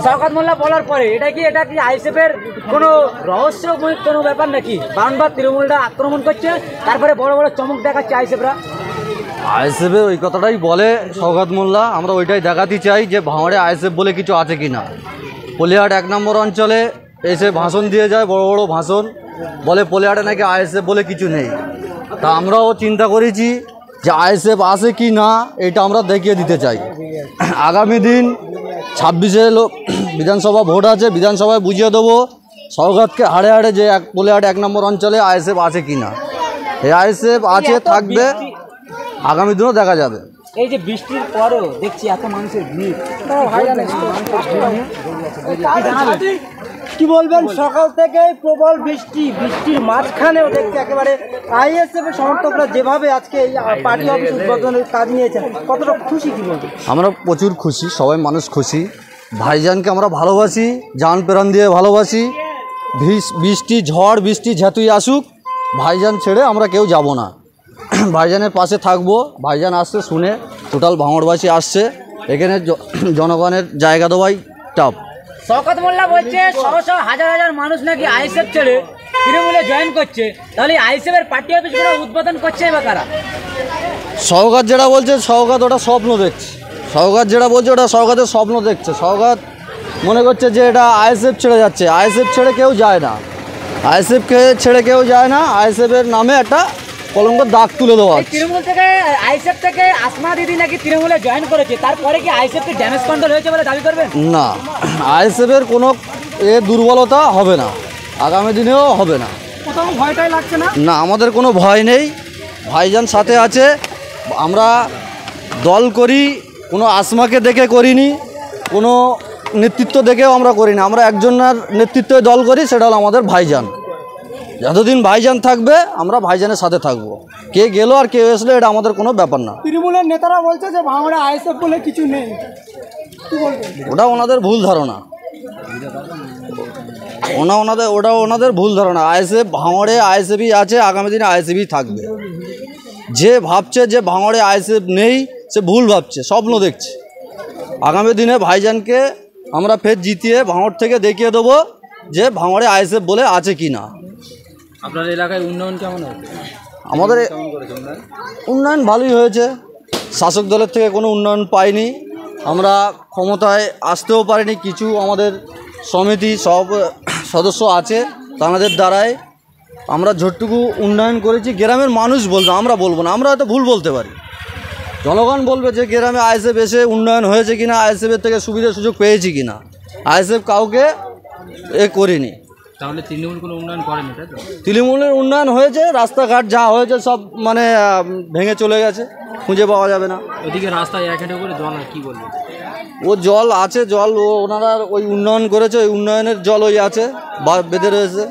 শওকত মোল্লা বলার পরে এটা কি আইএসএফের কোনো রহস্যময় কোনো ব্যাপার নাকি? বারবার তৃণমূলরা আক্রমণ করছে, তারপরে বড় বড় চমক দেখাচ্ছে আইএসএফরা। আইএসএফের ওই কথাটাই বলে শওকত মোল্লা, আমরা ওইটাই দেখাতে চাই যে ভাঙড়ে আইএসএফ বলে কিছু আছে কি না। পলিহাট 1 নম্বর অঞ্চলে এসে ভাষণ দিয়ে যায়, বড় বড় ভাষণ বলে পলিহাটে নাকি আইএসএফ বলে কিছু নেই। তা আমরাও চিন্তা করেছি যে আইএসএফ আছে কি না এটা আমরা দেখিয়ে দিতে চাই। আগামী দিন 26-এ বিধানসভা ভোট আছে, বিধানসভায় বুঝিয়ে দেবো শওকতকে হাড়ে হাড়ে যে পলিহাট 1 নম্বর অঞ্চলে আইএসএফ আছে কি না। এই আইএসএফ আছে, থাকবে, আগামী দিনও দেখা যাবে। এই যে বৃষ্টির পরও দেখছি এত মানুষের ভিড়, কি বলবেন? সকাল থেকে প্রবল বৃষ্টির মাঝখানেও দেখছি একেবারে আইএসএফ এর সমর্থকরা যেভাবে আজকে এই পার্টি অফিস উদ্বোধনের কাজ নিয়েছেন, কতটা খুশি কি বলবেন? আমরা প্রচুর খুশি, সবাই মানুষ খুশি। ভাইজানকে আমরা ভালোবাসি, জান প্রাণ দিয়ে ভালোবাসি। বৃষ্টি ঝড় বৃষ্টি যেতুই আসুক, ভাইজান ছেড়ে আমরা কেউ যাব না। ভাইজানের পাশে থাকবো। ভাইজান আসছে শুনে টোটাল ভাঙড়বাসী আসছে, এখানে জনগণের জায়গা দেওয়াই টাফ। শওকত মোল্লা বলছে শত হাজার হাজার মানুষ নাকি আইএসএফ ছেড়ে তৃণমূলে জয়েন করছে, তাহলে আইএসএফ এর পার্টি অফিসগুলো উদ্বোধন করছে বা কারা? শওকত যেটা বলছে, শওকত ওটা স্বপ্ন দেখছে। শওকত যেটা বলছে ওটা শওকতের স্বপ্ন দেখছে। শওকত মনে করছে যে এটা আইএসএফ ছেড়ে যাচ্ছে। আইএসএফ ছেড়ে কেউ যায় না, আইএসএফকে ছেড়ে কেউ যায় না। আইএসএফের নামে একটা কলঙ্কের দাগ তুলে দেওয়া। তৃণমূল থেকে আইএসএফ থেকে আসমা দিদি নাকি তৃণমূলে জয়েন করেছে, তারপরে কি আইএসএফ কে ড্যামেজ কন্ট্রোল হয়েছে বলে দাবি করবেন? না, আইএসএফের কোনো দুর্বলতা হবে না, আগামী দিনেও হবে না। কোথাও ভয়টাই লাগছে না? না, আমাদের কোনো ভয় নেই, ভাইজান সাথে আছে। আমরা দল করি, কোনো আসমাকে দেখে করিনি, কোনো নেতৃত্ব দেখেও আমরা করি না। আমরা একজনের নেতৃত্বে দল করি, সেটা হলো আমাদের ভাইজান। যতদিন ভাইজান থাকবে আমরা ভাইজানের সাথে থাকবো। কে গেল আর কে আসলো এটা আমাদের কোনো ব্যাপার না। তৃণমূলের নেতারা বলছে যে ভাঙড়ে আইএসএফ বলে কিছু নেই, কি বলবেন? ওটা ওনাদের ভুল ধারণা, ওটা ওনাদের ভুল ধারণা। আইএসএফ ভাঙড়ে আইএসএফই আছে, আগামী দিনে আইএসএফই থাকবে। যে ভাবছে যে ভাঙড়ে আইএসএফ নেই সে ভুল ভাবছে, স্বপ্ন দেখছে। আগামী দিনে ভাইজানকে আমরা ফের জিতিয়ে ভাঙড় থেকে দেখিয়ে দেবো যে ভাঙড়ে আইএসএফ বলে আছে কি না। আপনার এলাকায় উন্নয়ন কেমন হয়েছে? আমাদের উন্নয়ন ভালোই হয়েছে। শাসক দলের থেকে কোনো উন্নয়ন পাইনি, আমরা ক্ষমতায় আসতেও পারিনি। কিছু আমাদের সমিতি সব সদস্য আছে, তাদের দ্বারাই আমরা যতটুকু উন্নয়ন করেছি গ্রামের মানুষ বলবে, আমরা বলবো না। আমরা হয়তো ভুল বলতে পারি, জনগণ বলবে যে গ্রামে আইএসএফ এসে উন্নয়ন হয়েছে কিনা, আইএসএফের থেকে সুবিধা সুযোগ পেয়েছি কিনা। আইএসএফ কাউকে করিনি। তাহলে তৃণমূল কোনো উন্নয়ন করেনি, তাই তো? তৃণমূলের উন্নয়ন হয়েছে, রাস্তাঘাট যা হয়েছে সব মানে ভেঙে চলে গেছে, খুঁজে পাওয়া যাবে না। ওদিকে রাস্তায় 1 হাঁটু করে জল, আর কি বলবো? ও জল আছে, জল ওনারা ওই উন্নয়ন করেছে, ওই উন্নয়নের জল ওই আছে, বেঁধে রয়েছে।